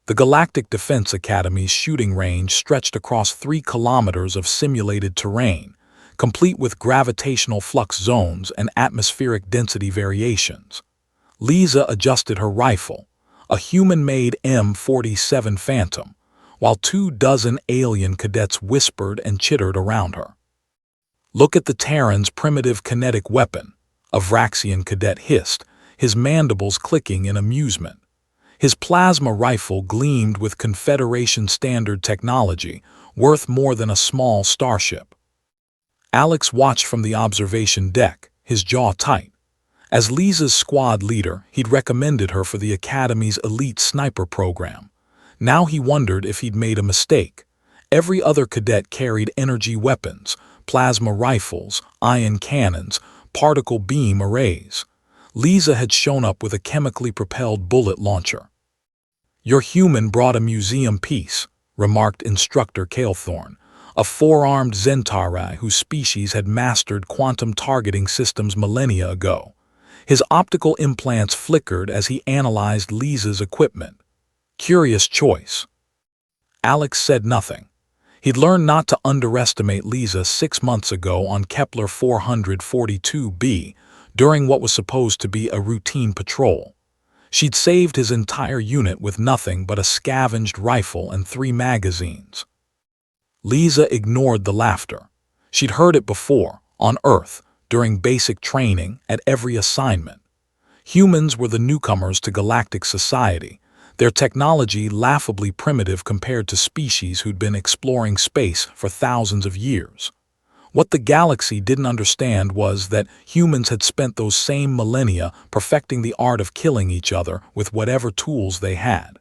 The Galactic Defense Academy's shooting range stretched across 3 kilometers of simulated terrain, complete with gravitational flux zones and atmospheric density variations. Lisa adjusted her rifle, a human-made M47 Phantom, while 24 alien cadets whispered and chittered around her. "Look at the Terran's primitive kinetic weapon," a Vraxian cadet hissed, his mandibles clicking in amusement. His plasma rifle gleamed with Confederation-standard technology, worth more than a small starship. Alex watched from the observation deck, his jaw tight. As Lisa's squad leader, he'd recommended her for the Academy's elite sniper program. Now he wondered if he'd made a mistake. Every other cadet carried energy weapons, plasma rifles, ion cannons, particle beam arrays. Lisa had shown up with a chemically propelled bullet launcher. "Your human brought a museum piece," remarked Instructor Calethorn, a 4-armed Zentari whose species had mastered quantum targeting systems millennia ago. His optical implants flickered as he analyzed Lisa's equipment. Curious choice. Alex said nothing. He'd learned not to underestimate Lisa 6 months ago on Kepler 442b, during what was supposed to be a routine patrol. She'd saved his entire unit with nothing but a scavenged rifle and 3 magazines. Lisa ignored the laughter. She'd heard it before, on Earth, during basic training, at every assignment. Humans were the newcomers to galactic society, their technology laughably primitive compared to species who'd been exploring space for thousands of years. What the galaxy didn't understand was that humans had spent those same millennia perfecting the art of killing each other with whatever tools they had.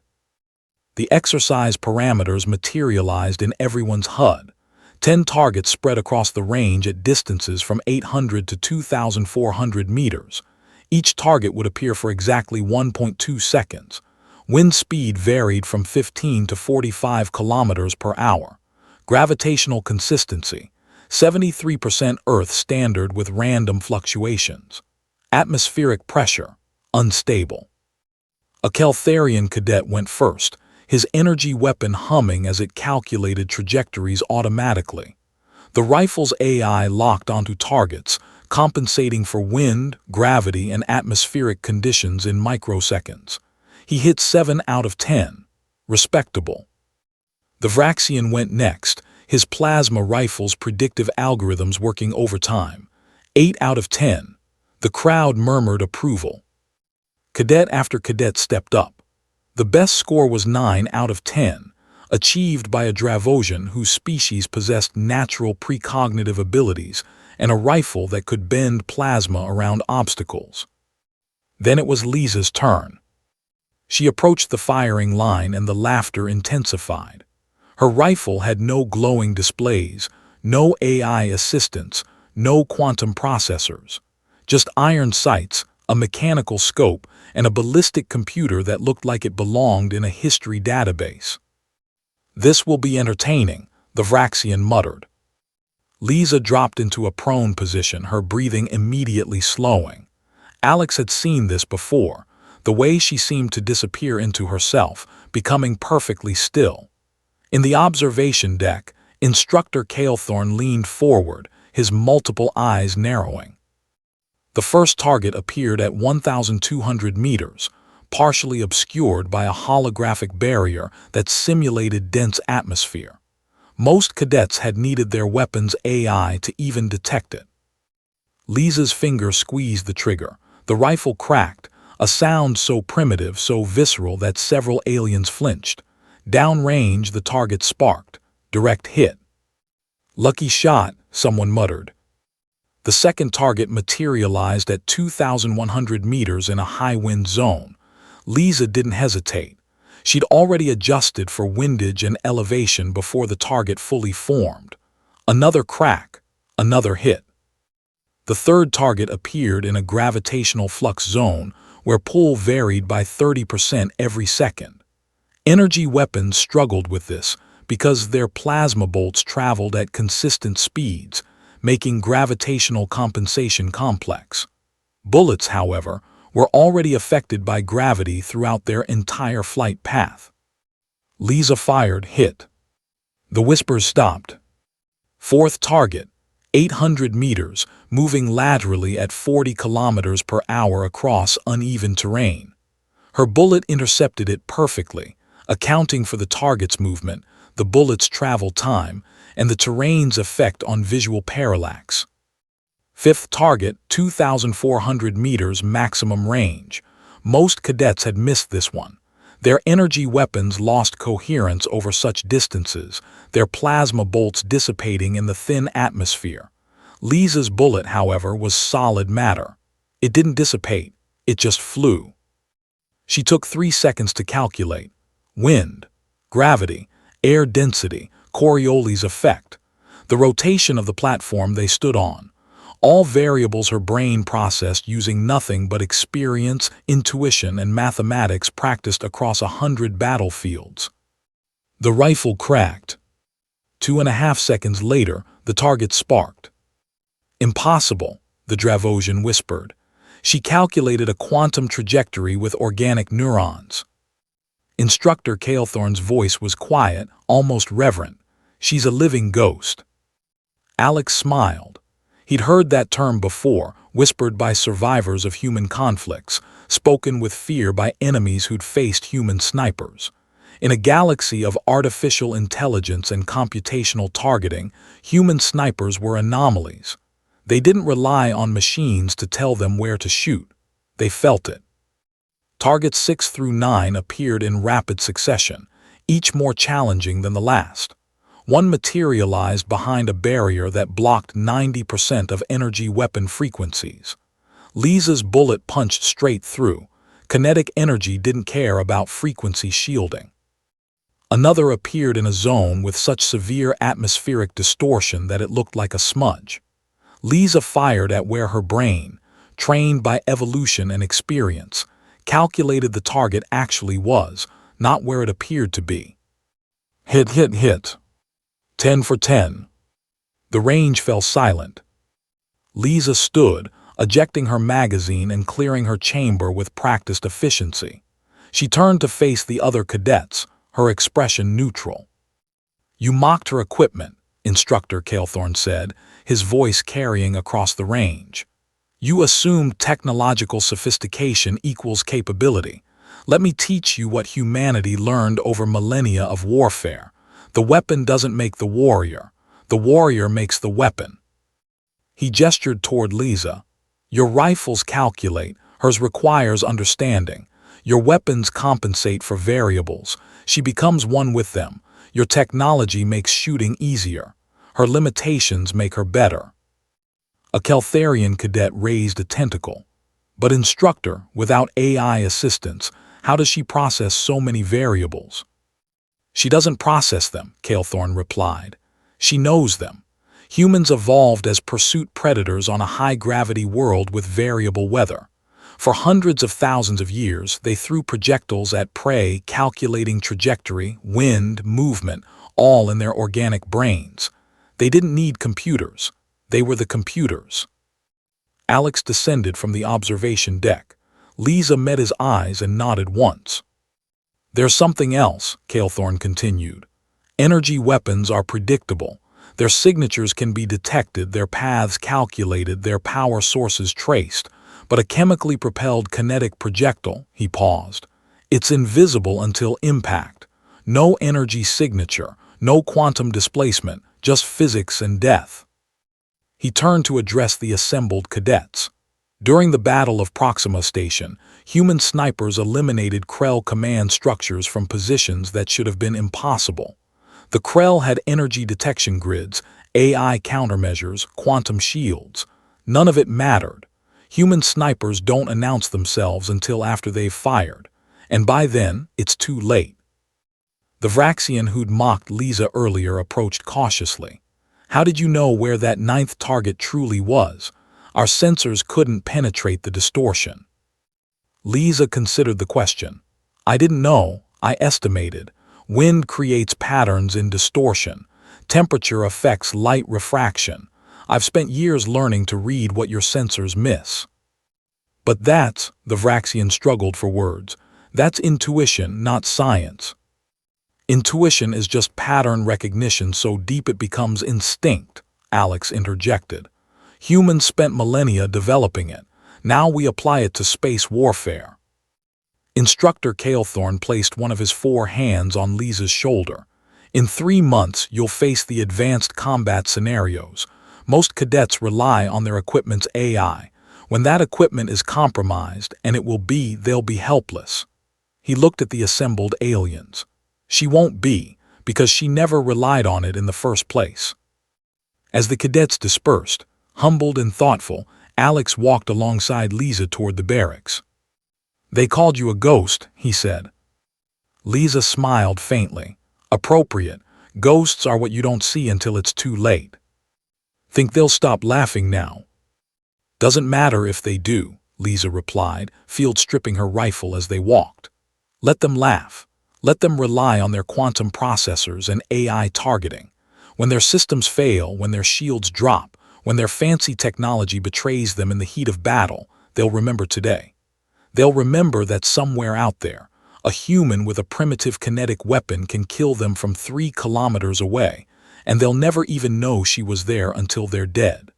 The exercise parameters materialized in everyone's HUD. 10 targets spread across the range at distances from 800 to 2,400 meters. Each target would appear for exactly 1.2 seconds. Wind speed varied from 15 to 45 kilometers per hour. Gravitational consistency, 73% Earth standard with random fluctuations. Atmospheric pressure, unstable. A Caltharian cadet went first, his energy weapon humming as it calculated trajectories automatically. The rifle's AI locked onto targets, compensating for wind, gravity, and atmospheric conditions in microseconds. He hit 7 out of 10. Respectable. The Vraxian went next, his plasma rifle's predictive algorithms working overtime. 8 out of 10. The crowd murmured approval. Cadet after cadet stepped up. The best score was 9 out of 10, achieved by a Dravosian whose species possessed natural precognitive abilities and a rifle that could bend plasma around obstacles. Then it was Lisa's turn. She approached the firing line and the laughter intensified. Her rifle had no glowing displays, no AI assistance, no quantum processors. Just iron sights, a mechanical scope, and a ballistic computer that looked like it belonged in a history database. "This will be entertaining," the Vraxian muttered. Lisa dropped into a prone position, her breathing immediately slowing. Alex had seen this before, the way she seemed to disappear into herself, becoming perfectly still. In the observation deck, Instructor Calethorn leaned forward, his multiple eyes narrowing. The first target appeared at 1,200 meters, partially obscured by a holographic barrier that simulated dense atmosphere. Most cadets had needed their weapon's AI to even detect it. Lisa's finger squeezed the trigger. The rifle cracked, a sound so primitive, so visceral that several aliens flinched. Downrange, the target sparked. Direct hit. "Lucky shot," someone muttered. The second target materialized at 2,100 meters in a high-wind zone. Lisa didn't hesitate. She'd already adjusted for windage and elevation before the target fully formed. Another crack, another hit. The third target appeared in a gravitational flux zone where pull varied by 30% every second. Energy weapons struggled with this because their plasma bolts traveled at consistent speeds, making gravitational compensation complex. Bullets, however, were already affected by gravity throughout their entire flight path. Lisa fired, hit. The whispers stopped. Fourth target, 800 meters, moving laterally at 40 kilometers per hour across uneven terrain. Her bullet intercepted it perfectly, accounting for the target's movement, the bullet's travel time, and the terrain's effect on visual parallax. Fifth target, 2,400 meters maximum range. Most cadets had missed this one. Their energy weapons lost coherence over such distances, their plasma bolts dissipating in the thin atmosphere. Lisa's bullet, however, was solid matter. It didn't dissipate, it just flew. She took 3 seconds to calculate. Wind, gravity, air density, Coriolis effect, the rotation of the platform they stood on. All variables her brain processed using nothing but experience, intuition, and mathematics practiced across 100 battlefields. The rifle cracked. 2.5 seconds later, the target sparked. Impossible, the Dravosian whispered. She calculated a quantum trajectory with organic neurons. Instructor Calethorn's voice was quiet, almost reverent. She's a living ghost. Alex smiled. He'd heard that term before, whispered by survivors of human conflicts, spoken with fear by enemies who'd faced human snipers. In a galaxy of artificial intelligence and computational targeting, human snipers were anomalies. They didn't rely on machines to tell them where to shoot. They felt it. Targets 6 through 9 appeared in rapid succession, each more challenging than the last. One materialized behind a barrier that blocked 90% of energy weapon frequencies. Lisa's bullet punched straight through. Kinetic energy didn't care about frequency shielding. Another appeared in a zone with such severe atmospheric distortion that it looked like a smudge. Lisa fired at where her brain, trained by evolution and experience, calculated the target actually was, not where it appeared to be. Hit, hit, hit. 10 for 10. The range fell silent. Lisa stood, ejecting her magazine and clearing her chamber with practiced efficiency. She turned to face the other cadets, her expression neutral. "You mocked her equipment," Instructor Calethorn said, his voice carrying across the range. "You assumed technological sophistication equals capability. Let me teach you what humanity learned over millennia of warfare. The weapon doesn't make the warrior makes the weapon." He gestured toward Lisa. "Your rifles calculate, hers requires understanding. Your weapons compensate for variables. She becomes one with them. Your technology makes shooting easier. Her limitations make her better." A Caltharian cadet raised a tentacle. "But Instructor, without AI assistance, how does she process so many variables?" "She doesn't process them," Calethorn replied. "She knows them. Humans evolved as pursuit predators on a high-gravity world with variable weather. For hundreds of thousands of years, they threw projectiles at prey, calculating trajectory, wind, movement, all in their organic brains. They didn't need computers. They were the computers." Alex descended from the observation deck. Lisa met his eyes and nodded once. "There's something else," Calethorn continued. "Energy weapons are predictable. Their signatures can be detected, their paths calculated, their power sources traced. But a chemically propelled kinetic projectile," he paused, "it's invisible until impact. No energy signature, no quantum displacement, just physics and death." He turned to address the assembled cadets. During the Battle of Proxima Station, human snipers eliminated Krell command structures from positions that should have been impossible. The Krell had energy detection grids, AI countermeasures, quantum shields. None of it mattered. Human snipers don't announce themselves until after they've fired, and by then, it's too late. The Vraxian who'd mocked Lisa earlier approached cautiously. "How did you know where that 9th target truly was? Our sensors couldn't penetrate the distortion." Lisa considered the question. "I didn't know, I estimated. Wind creates patterns in distortion. Temperature affects light refraction. I've spent years learning to read what your sensors miss." "But the Vraxian struggled for words. "That's intuition, not science." Intuition is just pattern recognition so deep it becomes instinct, Alex interjected. Humans spent millennia developing it. Now we apply it to space warfare. Instructor Calethorn placed one of his 4 hands on Lisa's shoulder. In 3 months, you'll face the advanced combat scenarios. Most cadets rely on their equipment's AI. When that equipment is compromised, and they'll be helpless. He looked at the assembled aliens. She won't be, because she never relied on it in the first place. As the cadets dispersed, humbled and thoughtful, Alex walked alongside Lisa toward the barracks. "They called you a ghost," he said. Lisa smiled faintly. "Appropriate. Ghosts are what you don't see until it's too late." "Think they'll stop laughing now?" "Doesn't matter if they do," Lisa replied, field stripping her rifle as they walked. "Let them laugh. Let them rely on their quantum processors and AI targeting. When their systems fail, when their shields drop, when their fancy technology betrays them in the heat of battle, they'll remember today. They'll remember that somewhere out there, a human with a primitive kinetic weapon can kill them from 3 kilometers away, and they'll never even know she was there until they're dead."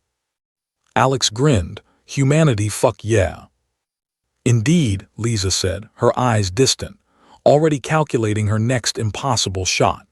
Alex grinned. "Humanity, fuck yeah." "Indeed," Lisa said, her eyes distant, already calculating her next impossible shot.